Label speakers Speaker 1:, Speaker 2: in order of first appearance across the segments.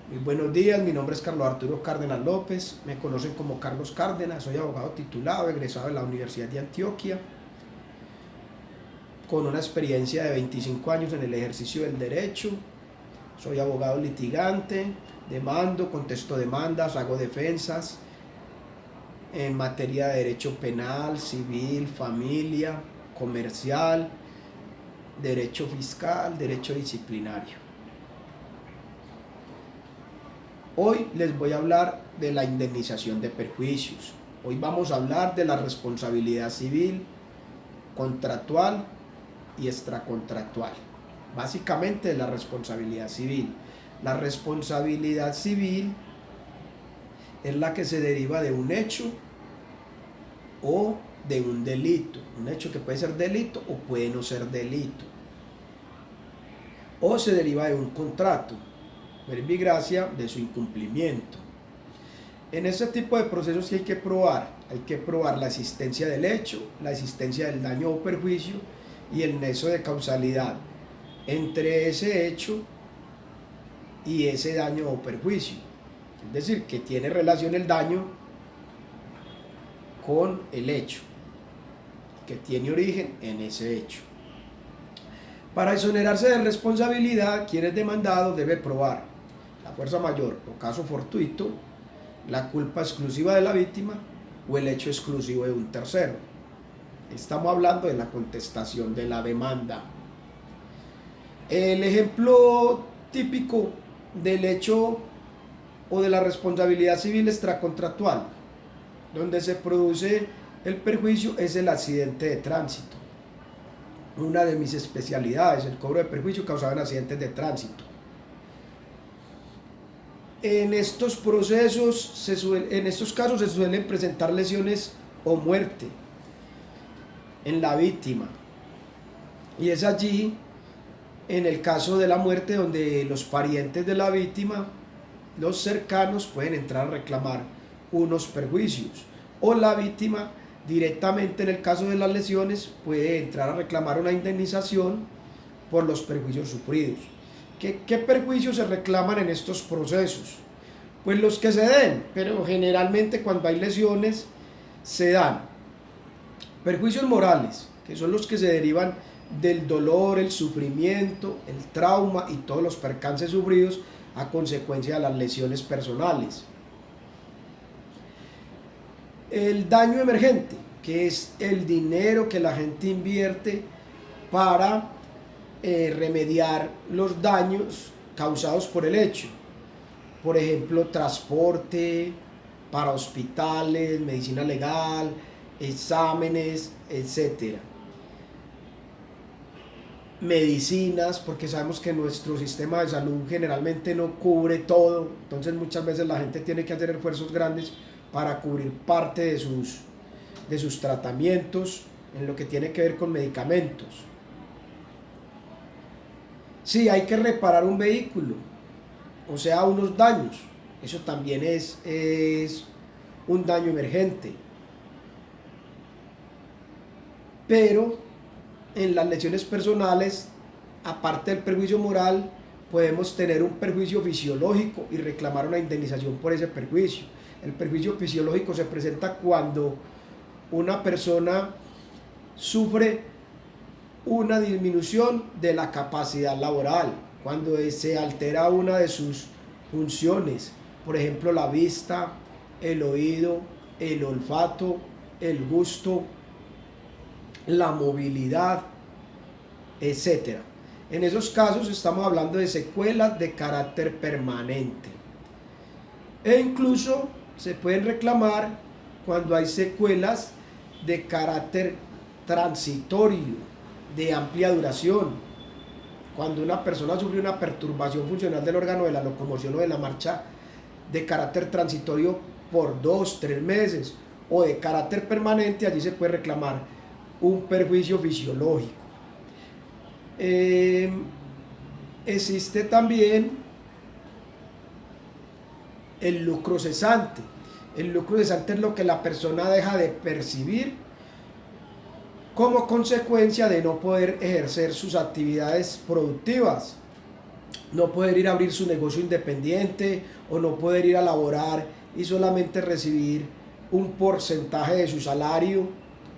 Speaker 1: Muy buenos días, mi nombre es Carlos Arturo Cárdenas López, me conocen como Carlos Cárdenas, soy abogado titulado, egresado de la Universidad de Antioquia, con una experiencia de 25 años en el ejercicio del derecho. Soy abogado litigante, demando, contesto demandas, hago defensas en materia de derecho penal, civil, familia, comercial, derecho fiscal, derecho disciplinario. Hoy les voy a hablar de la indemnización de perjuicios. Hoy vamos a hablar de la responsabilidad civil, contractual y extracontractual. Básicamente de la responsabilidad civil. La responsabilidad civil es la que se deriva de un hecho o de un delito. Un hecho que puede ser delito o puede no ser delito. O se deriva de un contrato, verbi gracia, de su incumplimiento. En este tipo de procesos, ¿qué hay que probar? Hay que probar la existencia del hecho, la existencia del daño o perjuicio y el nexo de causalidad entre ese hecho y ese daño o perjuicio. Es decir, que tiene relación el daño con el hecho, que tiene origen en ese hecho. Para exonerarse de responsabilidad, quien es demandado debe probar la fuerza mayor o caso fortuito, la culpa exclusiva de la víctima o el hecho exclusivo de un tercero. Estamos hablando de la contestación de la demanda. El ejemplo típico del hecho o de la responsabilidad civil extracontractual, donde se produce el perjuicio, es el accidente de tránsito. Una de mis especialidades, el cobro de perjuicio causado en accidentes de tránsito. En estos procesos, en estos casos se suelen presentar lesiones o muerte en la víctima. Y es allí, en el caso de la muerte, donde los parientes de la víctima, los cercanos, pueden entrar a reclamar unos perjuicios. O la víctima directamente, en el caso de las lesiones, puede entrar a reclamar una indemnización por los perjuicios sufridos. ¿Qué perjuicios se reclaman en estos procesos? Pues los que se den, pero generalmente cuando hay lesiones se dan perjuicios morales, que son los que se derivan del dolor, el sufrimiento, el trauma y todos los percances sufridos a consecuencia de las lesiones personales. El daño emergente, que es el dinero que la gente invierte para remediar los daños causados por el hecho. Por ejemplo, transporte para hospitales, medicina legal, exámenes, etc. Medicinas, porque sabemos que nuestro sistema de salud generalmente no cubre todo, entonces muchas veces la gente tiene que hacer esfuerzos grandes para cubrir parte de sus tratamientos en lo que tiene que ver con medicamentos. Sí, hay que reparar un vehículo, o sea, unos daños. Eso también es un daño emergente. Pero en las lesiones personales, aparte del perjuicio moral, podemos tener un perjuicio fisiológico y reclamar una indemnización por ese perjuicio. El perjuicio fisiológico se presenta cuando una persona sufre una disminución de la capacidad laboral, cuando se altera una de sus funciones, por ejemplo la vista, el oído, el olfato, el gusto, la movilidad, etc. En esos casos estamos hablando de secuelas de carácter permanente. E incluso se pueden reclamar cuando hay secuelas de carácter transitorio, de amplia duración. Cuando una persona sufre una perturbación funcional del órgano de la locomoción o de la marcha de carácter transitorio por 2-3 meses o de carácter permanente, allí se puede reclamar un perjuicio fisiológico. Existe también el lucro cesante. El lucro cesante es lo que la persona deja de percibir como consecuencia de no poder ejercer sus actividades productivas. no poder ir a abrir su negocio independiente o no poder ir a laborar y solamente recibir un porcentaje de su salario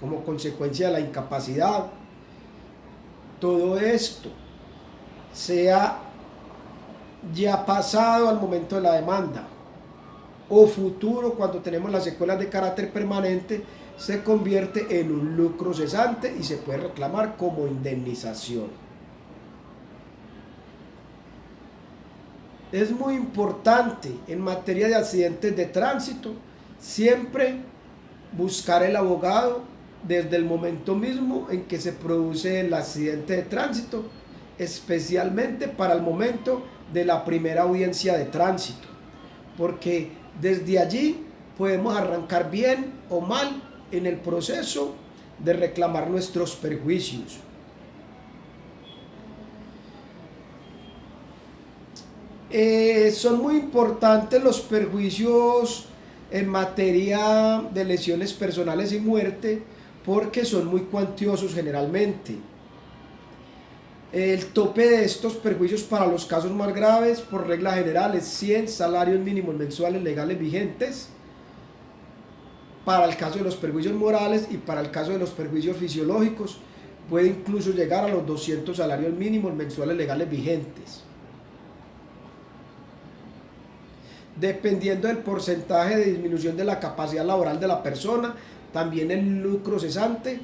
Speaker 1: como consecuencia de la incapacidad. Todo esto sea ya pasado al momento de la demanda o futuro cuando tenemos las secuelas de carácter permanente, se convierte en un lucro cesante y se puede reclamar como indemnización. Es muy importante en materia de accidentes de tránsito siempre buscar el abogado desde el momento mismo en que se produce el accidente de tránsito, especialmente para el momento de la primera audiencia de tránsito, porque desde allí podemos arrancar bien o mal en el proceso de reclamar nuestros perjuicios. Son muy importantes los perjuicios en materia de lesiones personales y muerte porque son muy cuantiosos generalmente. El tope de estos perjuicios para los casos más graves, por regla general, es 100 salarios mínimos mensuales legales vigentes para el caso de los perjuicios morales, y para el caso de los perjuicios fisiológicos puede incluso llegar a los 200 salarios mínimos mensuales legales vigentes. Dependiendo del porcentaje de disminución de la capacidad laboral de la persona, también el lucro cesante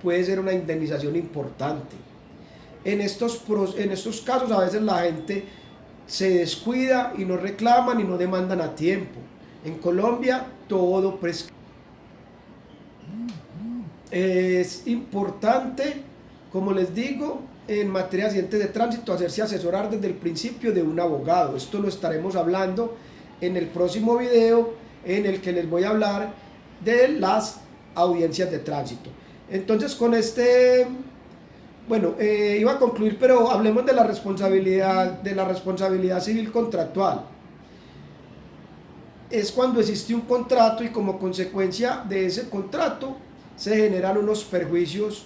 Speaker 1: puede ser una indemnización importante. En estos casos a veces la gente se descuida y no reclaman y no demandan a tiempo. En Colombia todo prescribe. Es importante, como les digo, en materia de accidentes de tránsito, hacerse asesorar desde el principio de un abogado. Esto lo estaremos hablando en el próximo video, en el que les voy a hablar de las audiencias de tránsito. Entonces con iba a concluir, pero hablemos de la responsabilidad civil contractual. Es cuando existe un contrato y como consecuencia de ese contrato se generan unos perjuicios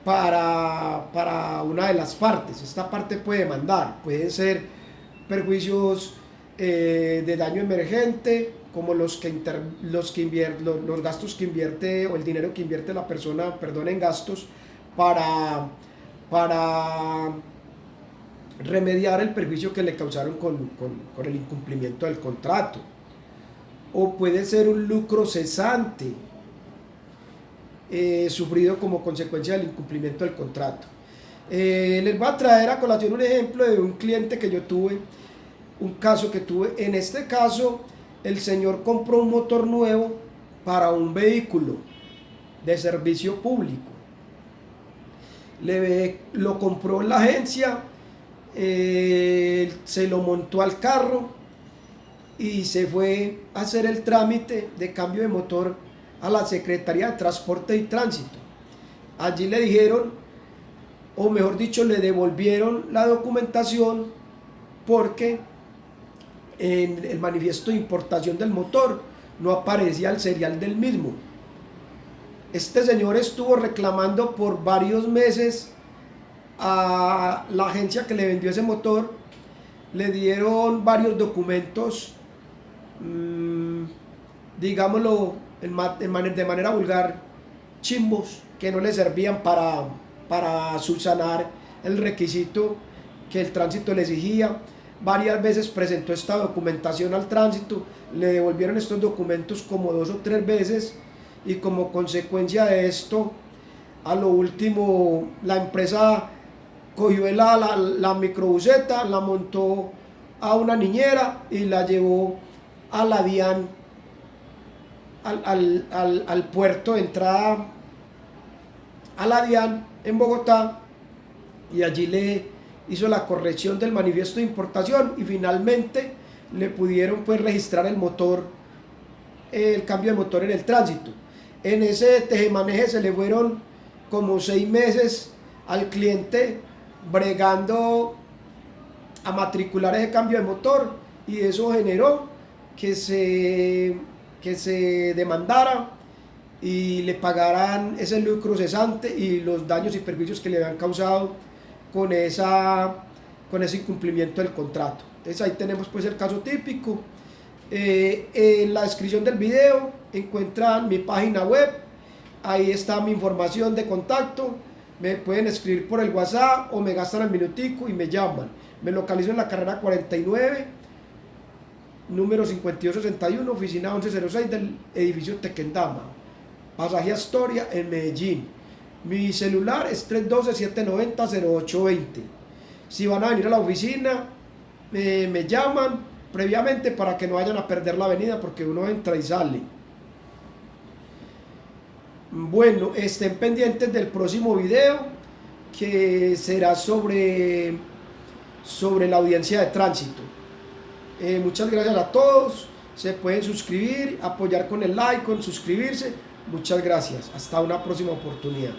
Speaker 1: para una de las partes. Esta parte puede demandar, pueden ser perjuicios de daño emergente, como los gastos que invierte, o el dinero que invierte la persona, en gastos para remediar el perjuicio que le causaron con el incumplimiento del contrato. O puede ser un lucro cesante sufrido como consecuencia del incumplimiento del contrato. Les voy a traer a colación un ejemplo de un cliente que yo tuve, un caso que tuve. En este caso, el señor compró un motor nuevo para un vehículo de servicio público. Lo compró en la agencia, se lo montó al carro y se fue a hacer el trámite de cambio de motor a la Secretaría de Transporte y Tránsito. Allí le dijeron, o mejor dicho, le devolvieron la documentación porque en el manifiesto de importación del motor no aparecía el serial del mismo. Este señor estuvo reclamando por varios meses a la agencia que le vendió ese motor. Le dieron varios documentos, digámoslo de manera vulgar, chimbos, que no le servían para subsanar el requisito que el tránsito le exigía. Varias veces presentó esta documentación al tránsito, le devolvieron estos documentos como 2 o 3 veces, y como consecuencia de esto, a lo último la empresa cogió la microbuseta, la montó a una niñera y la llevó a la DIAN, al puerto de entrada a la DIAN en Bogotá, y allí le hizo la corrección del manifiesto de importación y finalmente le pudieron registrar el motor, el cambio de motor en el tránsito. En ese tejemaneje se le fueron como 6 meses al cliente bregando a matricular ese cambio de motor, y eso generó que se demandara y le pagaran ese lucro cesante y los daños y perjuicios que le habían causado con esa con ese incumplimiento del contrato. Entonces ahí tenemos pues el caso típico. En la descripción del video encuentran mi página web, ahí está mi información de contacto, me pueden escribir por el WhatsApp o me gastan el minutico y me llaman. Me localizo en la carrera 49, número 5261, oficina 1106 del edificio Tequendama, pasaje Astoria en Medellín. Mi celular es 312-790-0820. Si van a venir a la oficina, me llaman previamente para que no vayan a perder la avenida, porque uno entra y sale. Bueno, estén pendientes del próximo video, que será sobre la audiencia de tránsito. Muchas gracias a todos. Se pueden suscribir, apoyar con el like, con suscribirse. Muchas gracias. Hasta una próxima oportunidad.